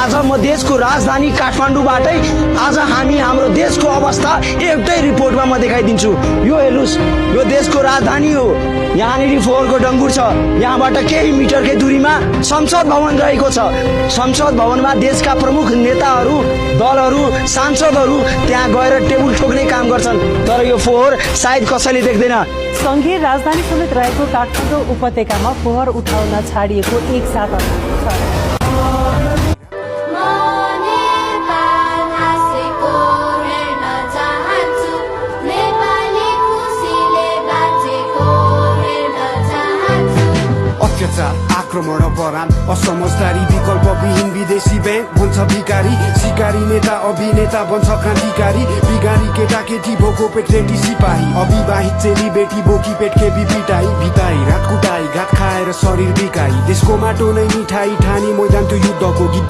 आज म देशको राजधानी काठमाडौँबाटै आज हामी हाम्रो देशको अवस्था एउटै रिपोर्टमा म देखाइदिन्छु। यो हेर्नुस्, यो देशको राजधानी हो। यहाँनिर फोहोरको डङ्गुर छ। यहाँबाट केही मिटरकै दूरीमा संसद भवन रहेको छ। संसद भवनमा देशका प्रमुख नेताहरू, दलहरू, सांसदहरू त्यहाँ गएर टेबल ठोक्ने काम गर्छन्। तर यो फोहोर सायद कसैले देख्दैन। संघीय राजधानी समेत रहेको काठमाडौँ उपत्यकामा फोहोर उठाउन छाडिएको एक साता छ। अत्याचार, आक्रमण, अपराध, असमझदारी, विकल्पविहीन विदेशी ब्याङ्क बन्छ भिकारी, सिकारी नेता अभिनेता बन्छ क्रान्तिकारी, बिगारी केटा केटी भोको पेट रेटी सिपाही, अविवाहित चेली बेटी बोकी पेट खेपी पिटाई भिताई, रात कुटाई, घात खाएर शरीर बिकाई, देशको माटो नै मिठाई ठानी मैदान त्यो युद्धको गीत